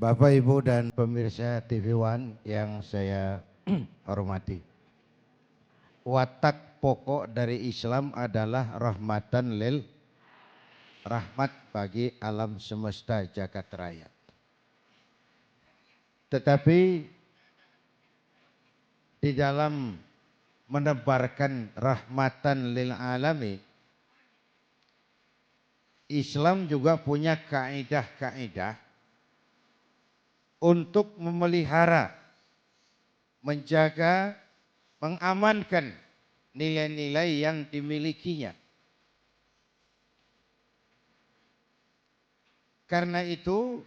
Bapak, Ibu, dan pemirsa TV One yang saya hormati. Watak pokok dari Islam adalah rahmat bagi alam semesta jagat raya. Tetapi di dalam menebarkan rahmatan lil alamin, Islam juga punya kaidah-kaidah untuk memelihara, menjaga, mengamankan nilai-nilai yang dimilikinya. Karena itu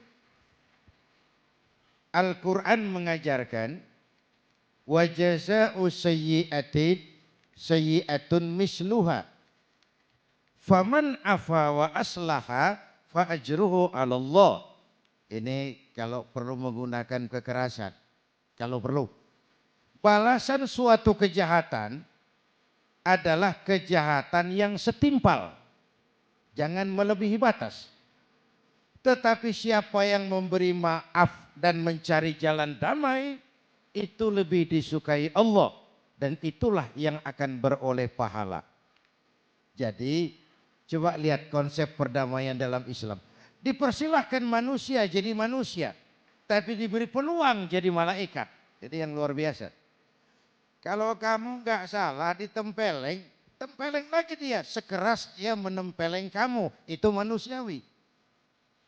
Al-Quran mengajarkan wa jazaa'u sayyi'atun misluha faman afa wa aslaha fa ajruhu 'ala Allah. Ini kalau perlu menggunakan kekerasan, kalau perlu. Balasan suatu kejahatan adalah kejahatan yang setimpal, jangan melebihi batas. Tetapi siapa yang memberi maaf dan mencari jalan damai, itu lebih disukai Allah, dan itulah yang akan beroleh pahala. Jadi coba lihat konsep perdamaian dalam Islam. Dipersilahkan manusia jadi manusia, tapi diberi peluang jadi malaikat. Jadi yang luar biasa. Kalau kamu nggak salah ditempeleng, tempeleng lagi dia. Sekeras dia menempeleng kamu, itu manusiawi.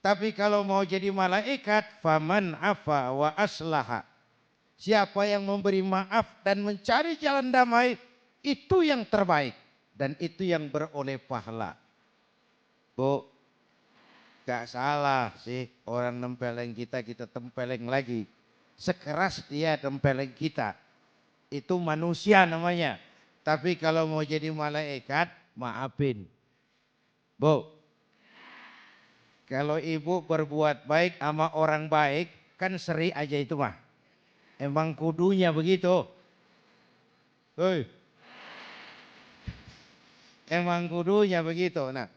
Tapi kalau mau jadi malaikat, faman afa wa aslaha. Siapa yang memberi maaf dan mencari jalan damai, itu yang terbaik. Dan itu yang beroleh pahala. Bu, gak salah sih orang nempeleng kita, kita tempeleng lagi. Sekeras dia tempeleng kita. Itu manusia namanya. Tapi kalau mau jadi malaikat, maafin. Bu, kalau ibu berbuat baik sama orang baik, kan seri aja itu mah. Emang kudunya begitu. Hei. Emang kudunya begitu. Nah,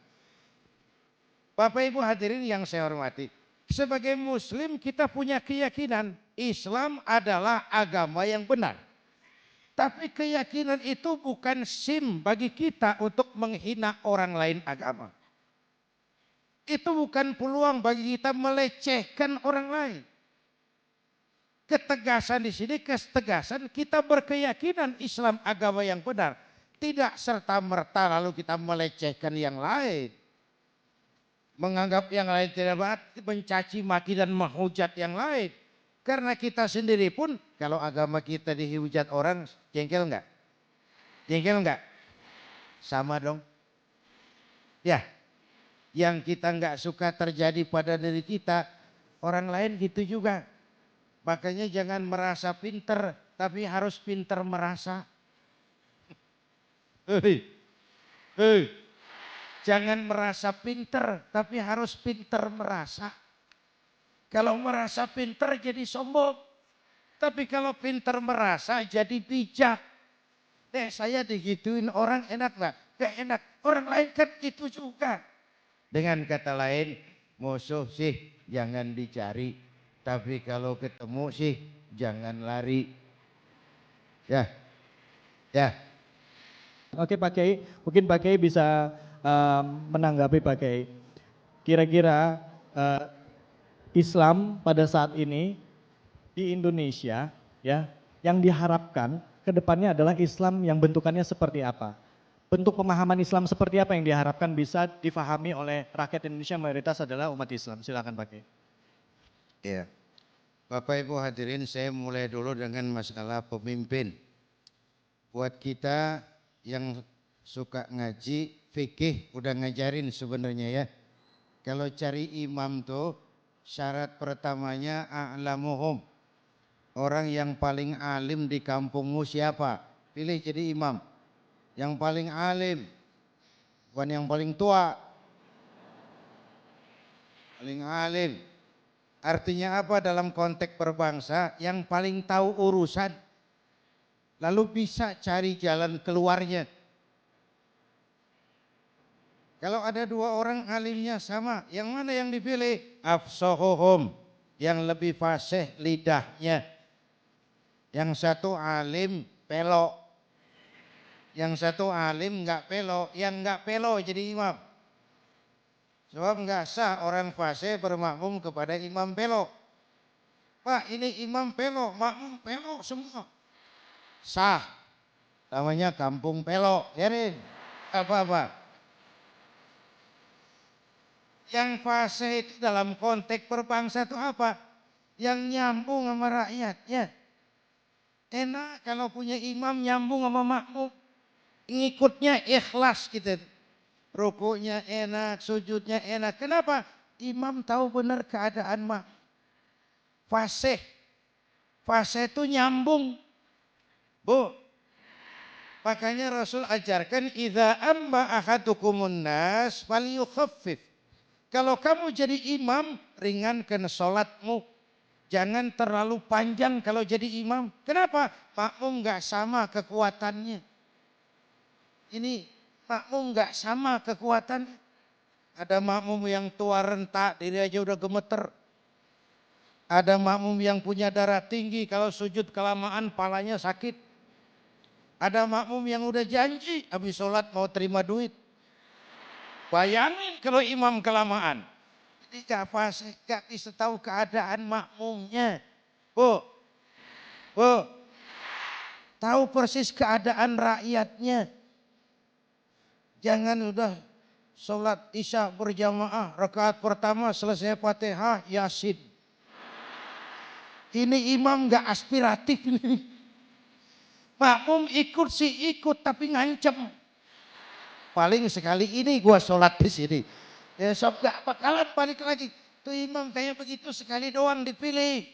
Bapak Ibu hadirin yang saya hormati. Sebagai muslim kita punya keyakinan Islam adalah agama yang benar. Tapi keyakinan itu bukan SIM bagi kita untuk menghina orang lain agama. Itu bukan peluang bagi kita melecehkan orang lain. Ketegasan di sini, ketegasan kita berkeyakinan Islam agama yang benar. Tidak serta-merta lalu kita melecehkan yang lain. Menganggap yang lain tidak benar, mencaci maki dan menghujat yang lain. Karena kita sendiri pun, kalau agama kita dihujat orang, jengkel enggak? Jengkel enggak? Sama dong. Ya. Yang kita nggak suka terjadi pada diri kita, orang lain gitu juga. Makanya jangan merasa pinter, tapi harus pinter merasa. Jangan merasa pinter, tapi harus pinter merasa. Kalau merasa pinter jadi sombong, tapi kalau pinter merasa jadi bijak. Saya digituin orang enak nggak? Gak enak. Orang lain kan gitu juga. Dengan kata lain, musuh sih jangan dicari, tapi kalau ketemu sih jangan lari. Ya, ya. Oke Pak Kiai, mungkin Pak Kiai bisa menanggapi Pak Kiai. Kira-kira Islam pada saat ini di Indonesia, ya, yang diharapkan ke depannya adalah Islam yang bentukannya seperti apa? Bentuk pemahaman Islam seperti apa yang diharapkan bisa difahami oleh rakyat Indonesia mayoritas adalah umat Islam. Silakan Pak Kiai. Ya. Bapak Ibu hadirin, saya mulai dulu dengan masalah pemimpin. Buat kita yang suka ngaji, fikih udah ngajarin sebenarnya ya. Kalau cari imam tuh syarat pertamanya a'lamuhum. Orang yang paling alim di kampungmu siapa? Pilih jadi imam. Yang paling alim, bukan yang paling tua. Paling alim. Artinya apa dalam konteks berbangsa? Yang paling tahu urusan. Lalu bisa cari jalan keluarnya. Kalau ada dua orang alimnya sama, yang mana yang dipilih? Afsahuhum. yang lebih fasih lidahnya. Yang satu alim pelok. Yang satu alim enggak pelok. Yang enggak pelok jadi imam. Sebab enggak sah orang fasih bermakmum kepada imam pelok. Pak, ini imam pelok, makmum pelok semua. Sah. Namanya kampung pelok. Ya nih. Apa-apa. Yang fasih itu dalam konteks berbangsa itu apa? Yang nyambung sama rakyatnya. Enak kalau punya imam nyambung sama makmum. Ngikutnya ikhlas gitu. Rukuknya enak, sujudnya enak. Kenapa? Imam tahu benar keadaan makmum. Fasih. Fasih itu nyambung. Bu. Makanya Rasul ajarkan idza amma ahadukumun nas falyukhaffif. Kalau kamu jadi imam, ringankan sholatmu. Jangan terlalu panjang kalau jadi imam. Kenapa? Makmum nggak sama kekuatannya. Ini makmum nggak sama kekuatan. Ada makmum yang tua rentak, diri aja udah gemeter. Ada makmum yang punya darah tinggi, kalau sujud kelamaan palanya sakit. Ada makmum yang udah janji, habis sholat mau terima duit. Bayangin kalau imam kelamaan. Jadi gak bisa tahu keadaan makmumnya. Bu, tahu persis keadaan rakyatnya. Jangan udah sholat isya berjamaah, rakaat pertama selesai Fatihah, Yasin. Ini imam gak aspiratif nih. Makmum ikut sih ikut tapi ngancem. Paling sekali ini gua sholat di sini. Ya sob gak bakalan balik lagi. Tuh imam kayak begitu sekali doang dipilih.